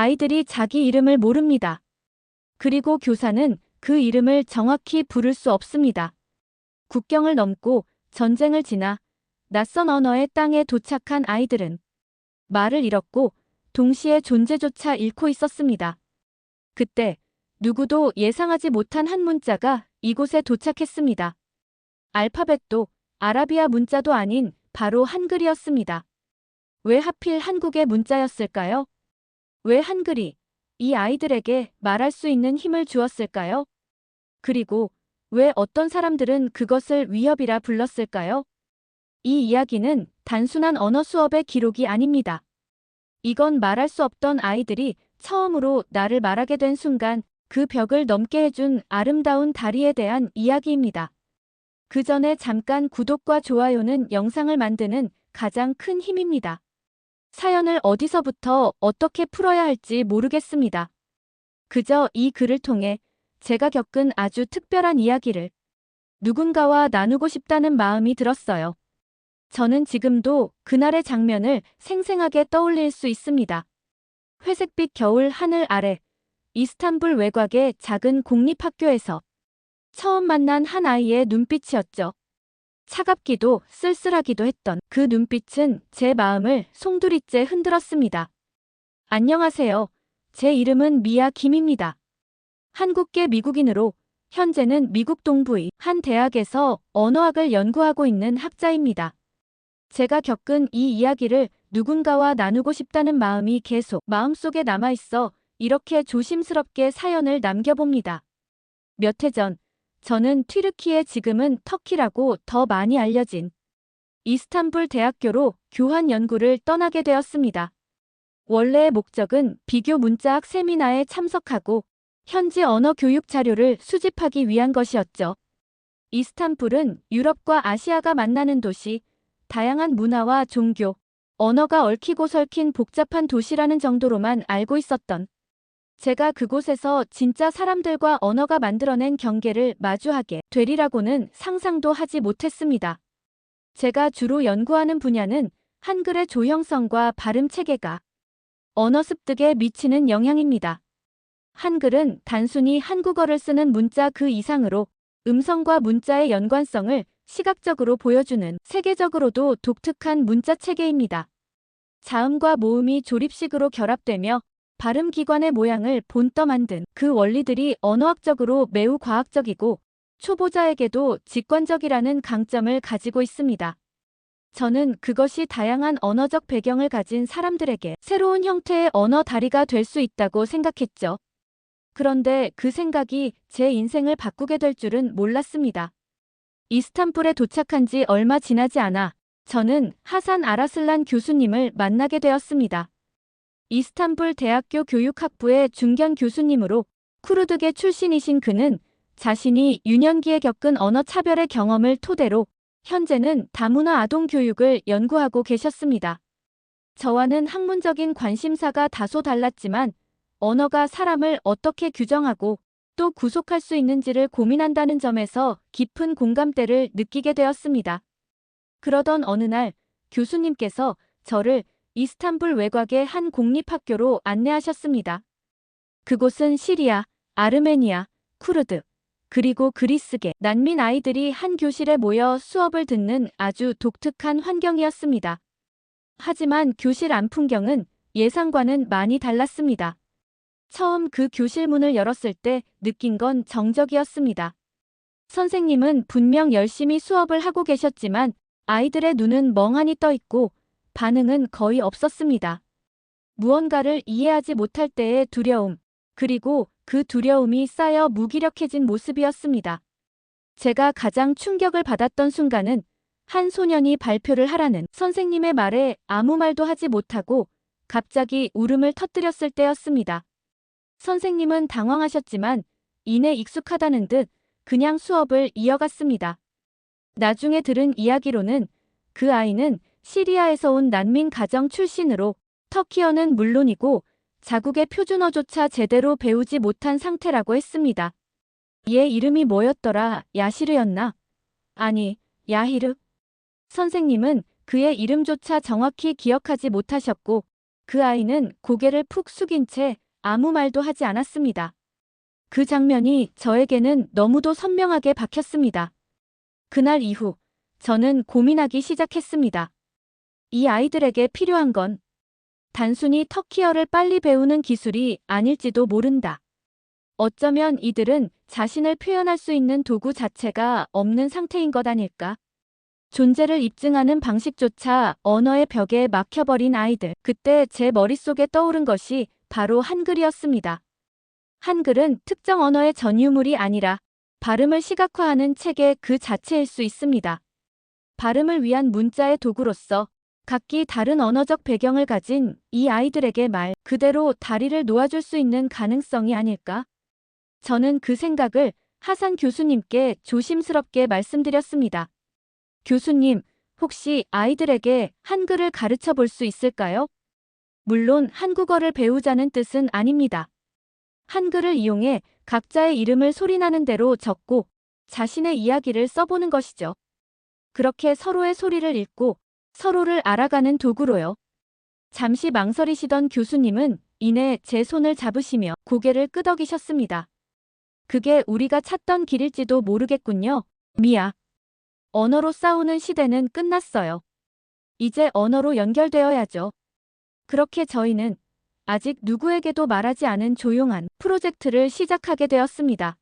아이들이 자기 이름을 모릅니다. 그리고 교사는 그 이름을 정확히 부를 수 없습니다. 국경을 넘고 전쟁을 지나 낯선 언어의 땅에 도착한 아이들은 말을 잃었고 동시에 존재조차 잃고 있었습니다. 그때 누구도 예상하지 못한 한 문자가 이곳에 도착했습니다. 알파벳도 아라비아 문자도 아닌 바로 한글이었습니다. 왜 하필 한국의 문자였을까요? 왜 한글이 이 아이들에게 말할 수 있는 힘을 주었을까요? 그리고 왜 어떤 사람들은 그것을 위협이라 불렀을까요? 이 이야기는 단순한 언어 수업의 기록이 아닙니다. 이건 말할 수 없던 아이들이 처음으로 나를 말하게 된 순간 그 벽을 넘게 해준 아름다운 다리에 대한 이야기입니다. 그 전에 잠깐 구독과 좋아요는 영상을 만드는 가장 큰 힘입니다. 사연을 어디서부터 어떻게 풀어야 할지 모르겠습니다. 그저 이 글을 통해 제가 겪은 아주 특별한 이야기를 누군가와 나누고 싶다는 마음이 들었어요. 저는 지금도 그날의 장면을 생생하게 떠올릴 수 있습니다. 회색빛 겨울 하늘 아래 이스탄불 외곽의 작은 공립학교에서 처음 만난 한 아이의 눈빛이었죠. 차갑기도 쓸쓸하기도 했던 그 눈빛은 제 마음을 송두리째 흔들었습니다. 안녕하세요. 제 이름은 미아 김입니다. 한국계 미국인으로 현재는 미국 동부의 한 대학에서 언어학을 연구하고 있는 학자입니다. 제가 겪은 이 이야기를 누군가와 나누고 싶다는 마음이 계속 마음속에 남아있어 이렇게 조심스럽게 사연을 남겨봅니다. 몇 해 전, 저는 튀르키예 지금은 터키라고 더 많이 알려진 이스탄불 대학교로 교환 연구를 떠나게 되었습니다. 원래의 목적은 비교 문자학 세미나에 참석하고 현지 언어 교육 자료를 수집하기 위한 것이었죠. 이스탄불은 유럽과 아시아가 만나는 도시, 다양한 문화와 종교, 언어가 얽히고 설킨 복잡한 도시라는 정도로만 알고 있었던 제가 그곳에서 진짜 사람들과 언어가 만들어낸 경계를 마주하게 되리라고는 상상도 하지 못했습니다. 제가 주로 연구하는 분야는 한글의 조형성과 발음 체계가 언어 습득에 미치는 영향입니다. 한글은 단순히 한국어를 쓰는 문자 그 이상으로 음성과 문자의 연관성을 시각적으로 보여주는 세계적으로도 독특한 문자 체계입니다. 자음과 모음이 조립식으로 결합되며 발음 기관의 모양을 본떠 만든 그 원리들이 언어학적으로 매우 과학적이고 초보자에게도 직관적이라는 강점을 가지고 있습니다. 저는 그것이 다양한 언어적 배경을 가진 사람들에게 새로운 형태의 언어 다리가 될 수 있다고 생각했죠. 그런데 그 생각이 제 인생을 바꾸게 될 줄은 몰랐습니다. 이스탄불에 도착한 지 얼마 지나지 않아 저는 하산 아라슬란 교수님을 만나게 되었습니다. 이스탄불 대학교 교육학부의 중견 교수님으로 쿠르드계 출신이신 그는 자신이 유년기에 겪은 언어 차별의 경험을 토대로 현재는 다문화 아동 교육을 연구하고 계셨습니다. 저와는 학문적인 관심사가 다소 달랐지만 언어가 사람을 어떻게 규정하고 또 구속할 수 있는지를 고민한다는 점에서 깊은 공감대를 느끼게 되었습니다. 그러던 어느 날 교수님께서 저를 이스탄불 외곽의 한 공립학교로 안내하셨습니다. 그곳은 시리아, 아르메니아, 쿠르드, 그리고 그리스계 난민 아이들이 한 교실에 모여 수업을 듣는 아주 독특한 환경이었습니다. 하지만 교실 안 풍경은 예상과는 많이 달랐습니다. 처음 그 교실 문을 열었을 때 느낀 건 정적이었습니다. 선생님은 분명 열심히 수업을 하고 계셨지만 아이들의 눈은 멍하니 떠 있고 반응은 거의 없었습니다. 무언가를 이해하지 못할 때의 두려움, 그리고 그 두려움이 쌓여 무기력해진 모습이었습니다. 제가 가장 충격을 받았던 순간은 한 소년이 발표를 하라는 선생님의 말에 아무 말도 하지 못하고 갑자기 울음을 터뜨렸을 때였습니다. 선생님은 당황하셨지만 이내 익숙하다는 듯 그냥 수업을 이어갔습니다. 나중에 들은 이야기로는 그 아이는 시리아에서 온 난민 가정 출신으로 터키어는 물론이고 자국의 표준어조차 제대로 배우지 못한 상태라고 했습니다. 얘 이름이 뭐였더라? 야시르였나? 아니, 야히르. 선생님은 그의 이름조차 정확히 기억하지 못하셨고 그 아이는 고개를 푹 숙인 채 아무 말도 하지 않았습니다. 그 장면이 저에게는 너무도 선명하게 박혔습니다. 그날 이후 저는 고민하기 시작했습니다. 이 아이들에게 필요한 건 단순히 터키어를 빨리 배우는 기술이 아닐지도 모른다. 어쩌면 이들은 자신을 표현할 수 있는 도구 자체가 없는 상태인 것 아닐까? 존재를 입증하는 방식조차 언어의 벽에 막혀버린 아이들. 그때 제 머릿속에 떠오른 것이 바로 한글이었습니다. 한글은 특정 언어의 전유물이 아니라 발음을 시각화하는 체계 그 자체일 수 있습니다. 발음을 위한 문자의 도구로서 각기 다른 언어적 배경을 가진 이 아이들에게 말 그대로 다리를 놓아줄 수 있는 가능성이 아닐까? 저는 그 생각을 하산 교수님께 조심스럽게 말씀드렸습니다. 교수님, 혹시 아이들에게 한글을 가르쳐 볼 수 있을까요? 물론 한국어를 배우자는 뜻은 아닙니다. 한글을 이용해 각자의 이름을 소리나는 대로 적고 자신의 이야기를 써보는 것이죠. 그렇게 서로의 소리를 읽고 서로를 알아가는 도구로요. 잠시 망설이시던 교수님은 이내 제 손을 잡으시며 고개를 끄덕이셨습니다. 그게 우리가 찾던 길일지도 모르겠군요. 미야. 언어로 싸우는 시대는 끝났어요. 이제 언어로 연결되어야죠. 그렇게 저희는 아직 누구에게도 말하지 않은 조용한 프로젝트를 시작하게 되었습니다.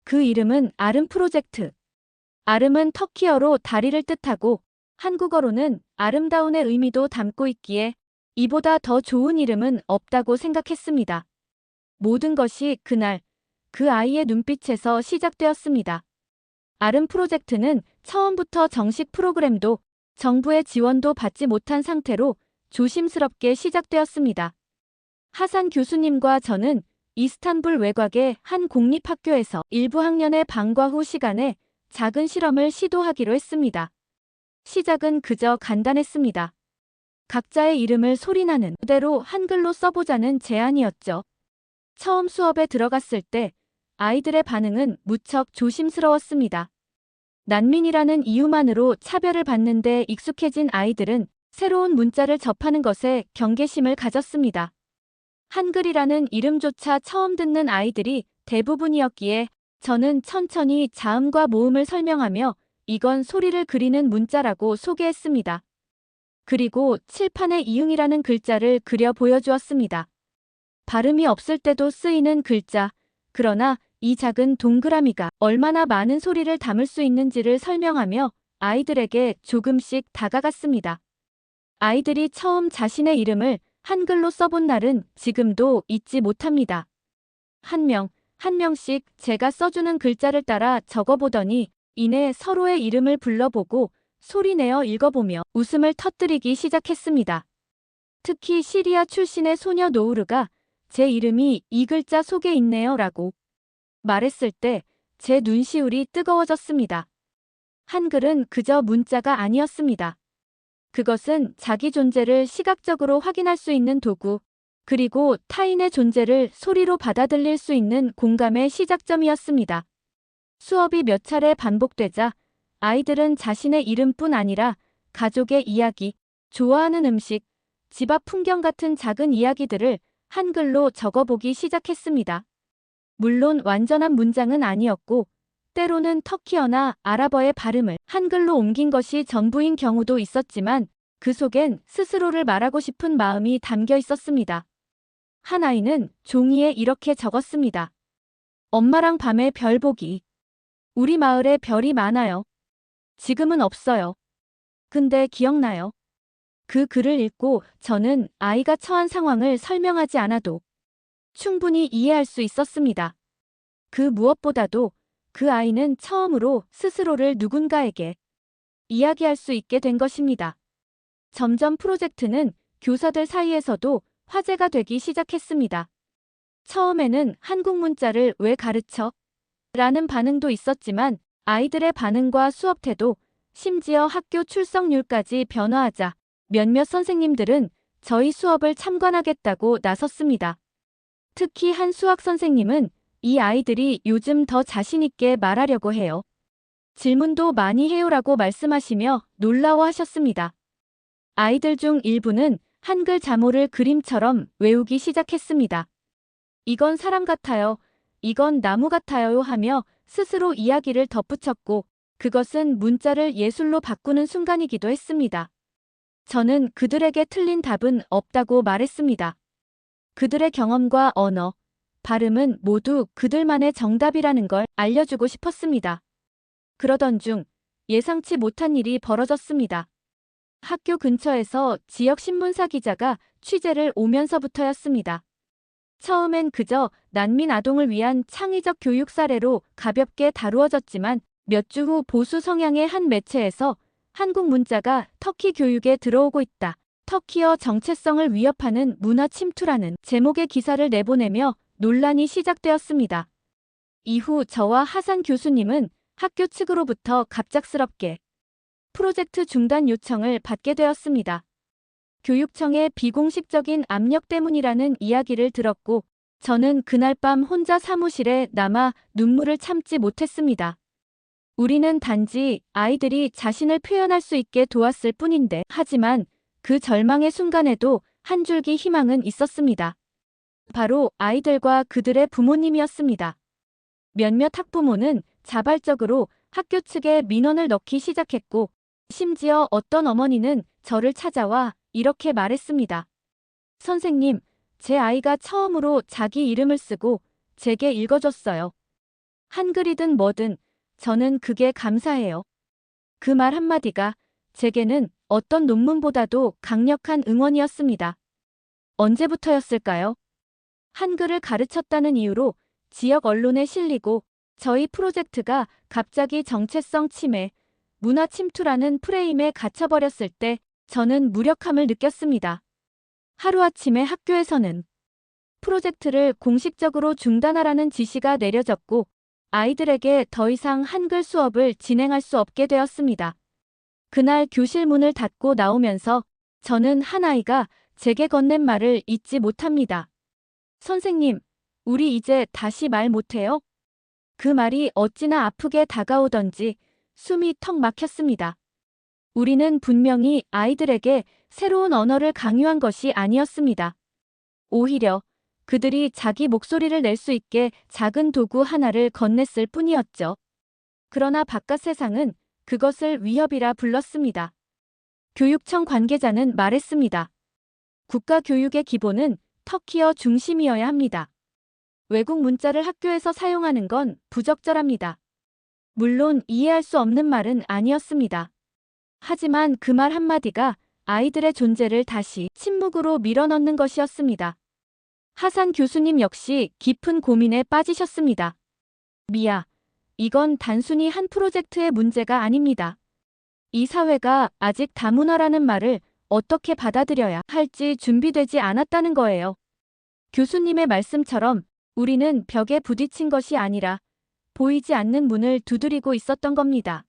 그 이름은 아름 프로젝트. 아름은 터키어로 다리를 뜻하고 한국어로는 아름다운의 의미도 담고 있기에 이보다 더 좋은 이름은 없다고 생각했습니다. 모든 것이 그날 그 아이의 눈빛에서 시작되었습니다. 아름 프로젝트는 처음부터 정식 프로그램도 정부의 지원도 받지 못한 상태로 조심스럽게 시작되었습니다. 하산 교수님과 저는 이스탄불 외곽의 한 공립학교에서 일부 학년의 방과 후 시간에 작은 실험을 시도하기로 했습니다. 시작은 그저 간단했습니다. 각자의 이름을 소리나는 그대로 한글로 써보자는 제안이었죠. 처음 수업에 들어갔을 때 아이들의 반응은 무척 조심스러웠습니다. 난민이라는 이유만으로 차별을 받는데 익숙해진 아이들은 새로운 문자를 접하는 것에 경계심을 가졌습니다. 한글이라는 이름조차 처음 듣는 아이들이 대부분이었기에 저는 천천히 자음과 모음을 설명하며 이건 소리를 그리는 문자라고 소개했습니다. 그리고 칠판에 이응이라는 글자를 그려 보여주었습니다. 발음이 없을 때도 쓰이는 글자, 그러나 이 작은 동그라미가 얼마나 많은 소리를 담을 수 있는지를 설명하며 아이들에게 조금씩 다가갔습니다. 아이들이 처음 자신의 이름을 한글로 써본 날은 지금도 잊지 못합니다. 한 명씩 제가 써주는 글자를 따라 적어보더니 이내 서로의 이름을 불러보고 소리내어 읽어보며 웃음을 터뜨리기 시작했습니다. 특히 시리아 출신의 소녀 노우르가 제 이름이 이 글자 속에 있네요 라고 말했을 때 제 눈시울이 뜨거워졌습니다. 한글은 그저 문자가 아니었습니다. 그것은 자기 존재를 시각적으로 확인할 수 있는 도구, 그리고 타인의 존재를 소리로 받아들일 수 있는 공감의 시작점이었습니다. 수업이 몇 차례 반복되자 아이들은 자신의 이름뿐 아니라 가족의 이야기, 좋아하는 음식, 집 앞 풍경 같은 작은 이야기들을 한글로 적어보기 시작했습니다. 물론 완전한 문장은 아니었고 때로는 터키어나 아랍어의 발음을 한글로 옮긴 것이 전부인 경우도 있었지만 그 속엔 스스로를 말하고 싶은 마음이 담겨 있었습니다. 한 아이는 종이에 이렇게 적었습니다. 엄마랑 밤에 별 보기. 우리 마을에 별이 많아요. 지금은 없어요. 근데 기억나요? 그 글을 읽고 저는 아이가 처한 상황을 설명하지 않아도 충분히 이해할 수 있었습니다. 그 무엇보다도 그 아이는 처음으로 스스로를 누군가에게 이야기할 수 있게 된 것입니다. 점점 프로젝트는 교사들 사이에서도 화제가 되기 시작했습니다. 처음에는 한국 문자를 왜 가르쳐? 라는 반응도 있었지만 아이들의 반응과 수업 태도, 심지어 학교 출석률까지 변화하자 몇몇 선생님들은 저희 수업을 참관하겠다고 나섰습니다. 특히 한 수학 선생님은 이 아이들이 요즘 더 자신있게 말하려고 해요. 질문도 많이 해요라고 말씀하시며 놀라워하셨습니다. 아이들 중 일부는 한글 자모를 그림처럼 외우기 시작했습니다. 이건 사람 같아요. 이건 나무 같아요 하며 스스로 이야기를 덧붙였고 그것은 문자를 예술로 바꾸는 순간이기도 했습니다. 저는 그들에게 틀린 답은 없다고 말했습니다. 그들의 경험과 언어, 발음은 모두 그들만의 정답이라는 걸 알려주고 싶었습니다. 그러던 중 예상치 못한 일이 벌어졌습니다. 학교 근처에서 지역 신문사 기자가 취재를 오면서부터였습니다. 처음엔 그저 난민 아동을 위한 창의적 교육 사례로 가볍게 다루어졌지만 몇 주 후 보수 성향의 한 매체에서 한국 문자가 터키 교육에 들어오고 있다. 터키어 정체성을 위협하는 문화 침투라는 제목의 기사를 내보내며 논란이 시작되었습니다. 이후 저와 하산 교수님은 학교 측으로부터 갑작스럽게 프로젝트 중단 요청을 받게 되었습니다. 교육청의 비공식적인 압력 때문이라는 이야기를 들었고 저는 그날 밤 혼자 사무실에 남아 눈물을 참지 못했습니다. 우리는 단지 아이들이 자신을 표현할 수 있게 도왔을 뿐인데 하지만 그 절망의 순간에도 한 줄기 희망은 있었습니다. 바로 아이들과 그들의 부모님이었습니다. 몇몇 학부모는 자발적으로 학교 측에 민원을 넣기 시작했고 심지어 어떤 어머니는 저를 찾아와 이렇게 말했습니다. 선생님, 제 아이가 처음으로 자기 이름을 쓰고 제게 읽어줬어요. 한글이든 뭐든 저는 그게 감사해요. 그 말 한마디가 제게는 어떤 논문보다도 강력한 응원이었습니다. 언제부터였을까요? 한글을 가르쳤다는 이유로 지역 언론에 실리고 저희 프로젝트가 갑자기 정체성 침해, 문화 침투라는 프레임에 갇혀버렸을 때 저는 무력함을 느꼈습니다. 하루아침에 학교에서는 프로젝트를 공식적으로 중단하라는 지시가 내려졌고 아이들에게 더 이상 한글 수업을 진행할 수 없게 되었습니다. 그날 교실 문을 닫고 나오면서 저는 한 아이가 제게 건넨 말을 잊지 못합니다. 선생님, 우리 이제 다시 말 못해요? 그 말이 어찌나 아프게 다가오던지 숨이 턱 막혔습니다. 우리는 분명히 아이들에게 새로운 언어를 강요한 것이 아니었습니다. 오히려 그들이 자기 목소리를 낼 수 있게 작은 도구 하나를 건넸을 뿐이었죠. 그러나 바깥 세상은 그것을 위협이라 불렀습니다. 교육청 관계자는 말했습니다. 국가교육의 기본은 터키어 중심이어야 합니다. 외국 문자를 학교에서 사용하는 건 부적절합니다. 물론 이해할 수 없는 말은 아니었습니다. 하지만 그 말 한마디가 아이들의 존재를 다시 침묵으로 밀어넣는 것이었습니다. 하산 교수님 역시 깊은 고민에 빠지셨습니다. 미아, 이건 단순히 한 프로젝트의 문제가 아닙니다. 이 사회가 아직 다문화라는 말을 어떻게 받아들여야 할지 준비되지 않았다는 거예요. 교수님의 말씀처럼 우리는 벽에 부딪힌 것이 아니라 보이지 않는 문을 두드리고 있었던 겁니다.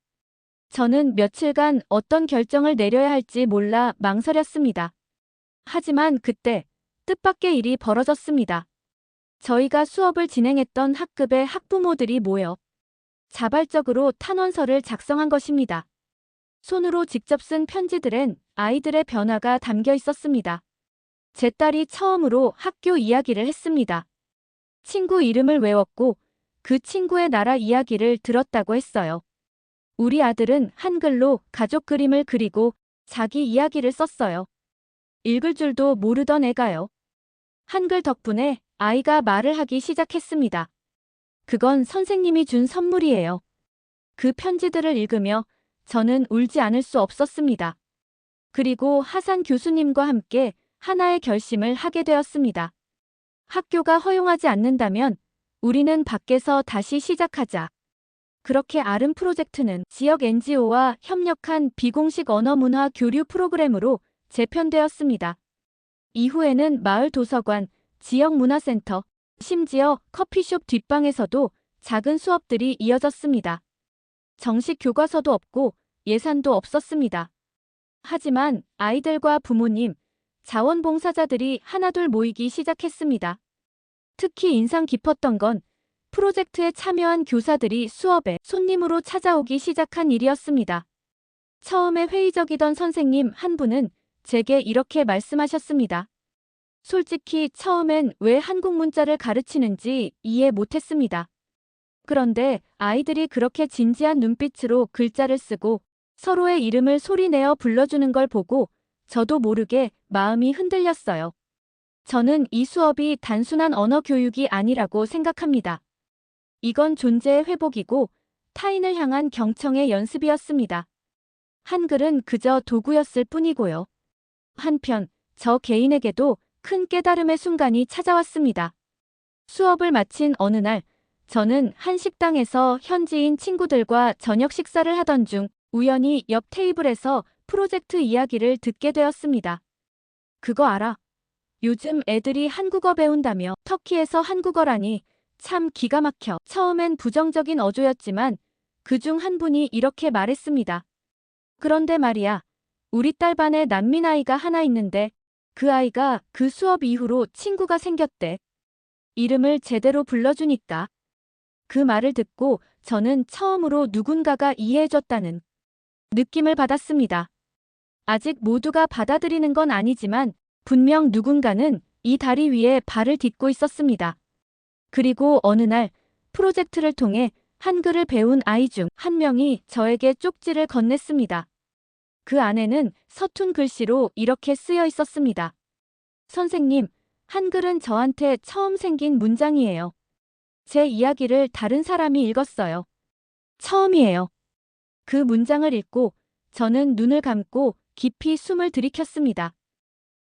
저는 며칠간 어떤 결정을 내려야 할지 몰라 망설였습니다. 하지만 그때 뜻밖의 일이 벌어졌습니다. 저희가 수업을 진행했던 학급의 학부모들이 모여 자발적으로 탄원서를 작성한 것입니다. 손으로 직접 쓴 편지들엔 아이들의 변화가 담겨 있었습니다. 제 딸이 처음으로 학교 이야기를 했습니다. 친구 이름을 외웠고 그 친구의 나라 이야기를 들었다고 했어요. 우리 아들은 한글로 가족 그림을 그리고 자기 이야기를 썼어요. 읽을 줄도 모르던 애가요. 한글 덕분에 아이가 말을 하기 시작했습니다. 그건 선생님이 준 선물이에요. 그 편지들을 읽으며 저는 울지 않을 수 없었습니다. 그리고 하산 교수님과 함께 하나의 결심을 하게 되었습니다. 학교가 허용하지 않는다면 우리는 밖에서 다시 시작하자. 그렇게 아름 프로젝트는 지역 NGO와 협력한 비공식 언어 문화 교류 프로그램으로 재편되었습니다. 이후에는 마을 도서관, 지역 문화센터, 심지어 커피숍 뒷방에서도 작은 수업들이 이어졌습니다. 정식 교과서도 없고 예산도 없었습니다. 하지만 아이들과 부모님, 자원봉사자들이 하나둘 모이기 시작했습니다. 특히 인상 깊었던 건 프로젝트에 참여한 교사들이 수업에 손님으로 찾아오기 시작한 일이었습니다. 처음에 회의적이던 선생님 한 분은 제게 이렇게 말씀하셨습니다. 솔직히 처음엔 왜 한국 문자를 가르치는지 이해 못했습니다. 그런데 아이들이 그렇게 진지한 눈빛으로 글자를 쓰고 서로의 이름을 소리내어 불러주는 걸 보고 저도 모르게 마음이 흔들렸어요. 저는 이 수업이 단순한 언어 교육이 아니라고 생각합니다. 이건 존재의 회복이고 타인을 향한 경청의 연습이었습니다. 한글은 그저 도구였을 뿐이고요. 한편 저 개인에게도 큰 깨달음의 순간이 찾아왔습니다. 수업을 마친 어느 날, 저는 한 식당에서 현지인 친구들과 저녁 식사를 하던 중 우연히 옆 테이블에서 프로젝트 이야기를 듣게 되었습니다. 그거 알아? 요즘 애들이 한국어 배운다며. 터키에서 한국어라니 참 기가 막혀. 처음엔 부정적인 어조였지만 그중 한 분이 이렇게 말했습니다. 그런데 말이야, 우리 딸 반에 난민 아이가 하나 있는데 그 아이가 그 수업 이후로 친구가 생겼대. 이름을 제대로 불러주니까. 그 말을 듣고 저는 처음으로 누군가가 이해해줬다는 느낌을 받았습니다. 아직 모두가 받아들이는 건 아니지만 분명 누군가는 이 다리 위에 발을 딛고 있었습니다. 그리고 어느 날 프로젝트를 통해 한글을 배운 아이 중 한 명이 저에게 쪽지를 건넸습니다. 그 안에는 서툰 글씨로 이렇게 쓰여 있었습니다. 선생님, 한글은 저한테 처음 생긴 문장이에요. 제 이야기를 다른 사람이 읽었어요. 처음이에요. 그 문장을 읽고 저는 눈을 감고 깊이 숨을 들이켰습니다.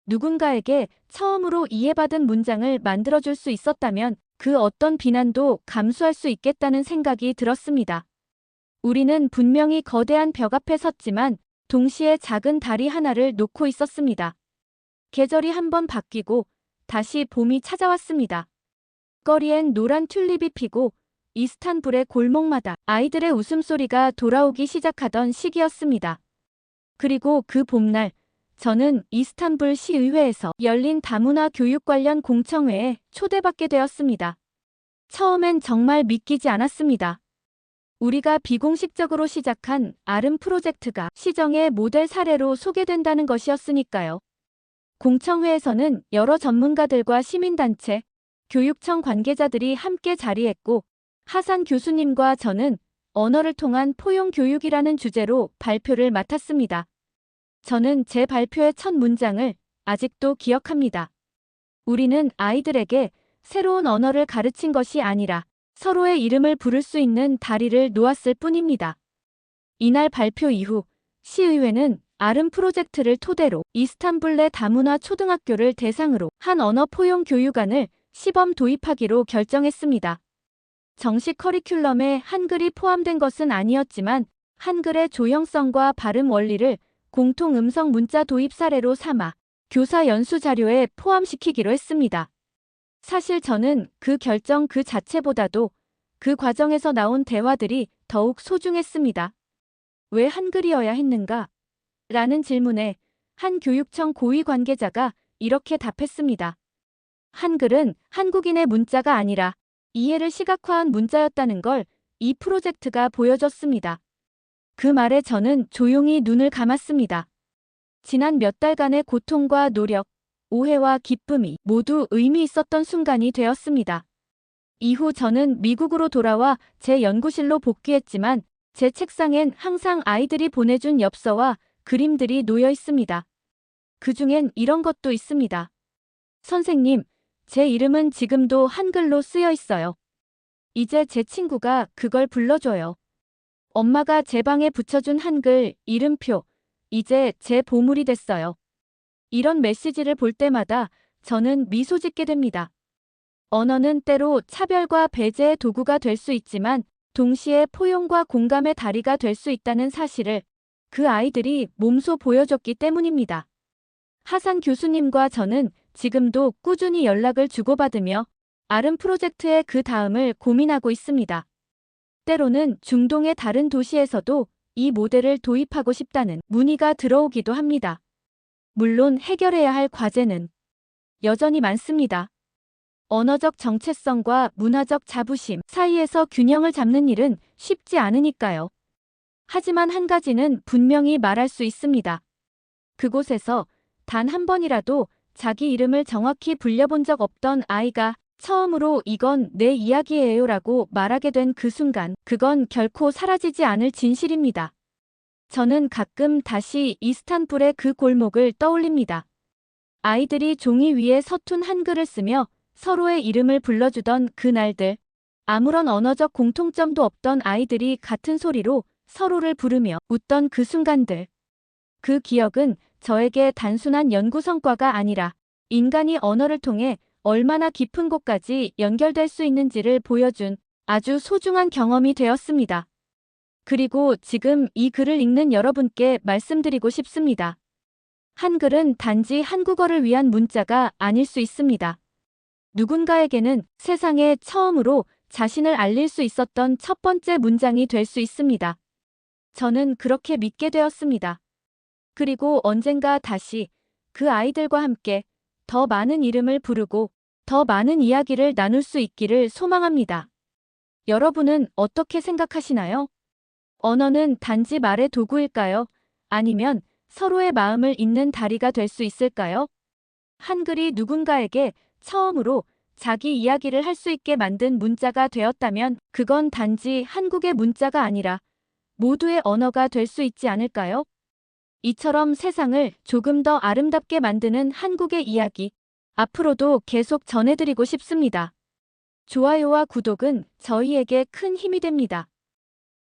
누군가에게 처음으로 이해받은 문장을 만들어줄 수 있었다면 그 어떤 비난도 감수할 수 있겠다는 생각이 들었습니다. 우리는 분명히 거대한 벽 앞에 섰지만 동시에 작은 다리 하나를 놓고 있었습니다. 계절이 한번 바뀌고 다시 봄이 찾아왔습니다. 거리엔 노란 튤립이 피고 이스탄불의 골목마다 아이들의 웃음소리가 돌아오기 시작하던 시기였습니다. 그리고 그 봄날, 저는 이스탄불 시의회에서 열린 다문화 교육 관련 공청회에 초대받게 되었습니다. 처음엔 정말 믿기지 않았습니다. 우리가 비공식적으로 시작한 아름 프로젝트가 시정의 모델 사례로 소개된다는 것이었으니까요. 공청회에서는 여러 전문가들과 시민단체, 교육청 관계자들이 함께 자리했고 하산 교수님과 저는 언어를 통한 포용 교육이라는 주제로 발표를 맡았습니다. 저는 제 발표의 첫 문장을 아직도 기억합니다. 우리는 아이들에게 새로운 언어를 가르친 것이 아니라 서로의 이름을 부를 수 있는 다리를 놓았을 뿐입니다. 이날 발표 이후 시의회는 아름 프로젝트를 토대로 이스탄불 내 다문화 초등학교를 대상으로 한 언어 포용 교육안을 시범 도입하기로 결정했습니다. 정식 커리큘럼에 한글이 포함된 것은 아니었지만 한글의 조형성과 발음 원리를 공통 음성 문자 도입 사례로 삼아 교사 연수 자료에 포함시키기로 했습니다. 사실 저는 그 결정 그 자체보다도 그 과정에서 나온 대화들이 더욱 소중했습니다. 왜 한글이어야 했는가? 라는 질문에 한 교육청 고위 관계자가 이렇게 답했습니다. 한글은 한국인의 문자가 아니라 이해를 시각화한 문자였다는 걸 이 프로젝트가 보여줬습니다. 그 말에 저는 조용히 눈을 감았습니다. 지난 몇 달간의 고통과 노력, 오해와 기쁨이 모두 의미 있었던 순간이 되었습니다. 이후 저는 미국으로 돌아와 제 연구실로 복귀했지만 제 책상엔 항상 아이들이 보내준 엽서와 그림들이 놓여 있습니다. 그중엔 이런 것도 있습니다. 선생님, 제 이름은 지금도 한글로 쓰여 있어요. 이제 제 친구가 그걸 불러줘요. 엄마가 제 방에 붙여준 한글 이름표, 이제 제 보물이 됐어요. 이런 메시지를 볼 때마다 저는 미소 짓게 됩니다. 언어는 때로 차별과 배제의 도구가 될 수 있지만 동시에 포용과 공감의 다리가 될 수 있다는 사실을 그 아이들이 몸소 보여줬기 때문입니다. 하산 교수님과 저는 지금도 꾸준히 연락을 주고받으며 아름 프로젝트의 그 다음을 고민하고 있습니다. 때로는 중동의 다른 도시에서도 이 모델을 도입하고 싶다는 문의가 들어오기도 합니다. 물론 해결해야 할 과제는 여전히 많습니다. 언어적 정체성과 문화적 자부심 사이에서 균형을 잡는 일은 쉽지 않으니까요. 하지만 한 가지는 분명히 말할 수 있습니다. 그곳에서 단 한 번이라도 자기 이름을 정확히 불려본 적 없던 아이가 처음으로 이건 내 이야기예요라고 말하게 된 그 순간, 그건 결코 사라지지 않을 진실입니다. 저는 가끔 다시 이스탄불의 그 골목을 떠올립니다. 아이들이 종이 위에 서툰 한글을 쓰며 서로의 이름을 불러주던 그 날들. 아무런 언어적 공통점도 없던 아이들이 같은 소리로 서로를 부르며 웃던 그 순간들. 그 기억은 저에게 단순한 연구 성과가 아니라 인간이 언어를 통해 얼마나 깊은 곳까지 연결될 수 있는지를 보여준 아주 소중한 경험이 되었습니다. 그리고 지금 이 글을 읽는 여러분께 말씀드리고 싶습니다. 한글은 단지 한국어를 위한 문자가 아닐 수 있습니다. 누군가에게는 세상에 처음으로 자신을 알릴 수 있었던 첫 번째 문장이 될 수 있습니다. 저는 그렇게 믿게 되었습니다. 그리고 언젠가 다시 그 아이들과 함께 더 많은 이름을 부르고 더 많은 이야기를 나눌 수 있기를 소망합니다. 여러분은 어떻게 생각하시나요? 언어는 단지 말의 도구일까요? 아니면 서로의 마음을 잇는 다리가 될 수 있을까요? 한글이 누군가에게 처음으로 자기 이야기를 할 수 있게 만든 문자가 되었다면 그건 단지 한국의 문자가 아니라 모두의 언어가 될 수 있지 않을까요? 이처럼 세상을 조금 더 아름답게 만드는 한국의 이야기, 앞으로도 계속 전해드리고 싶습니다. 좋아요와 구독은 저희에게 큰 힘이 됩니다.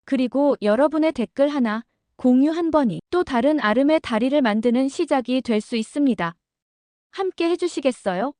그리고 여러분의 댓글 하나, 공유 한 번이 또 다른 아름의 다리를 만드는 시작이 될 수 있습니다. 함께 해주시겠어요?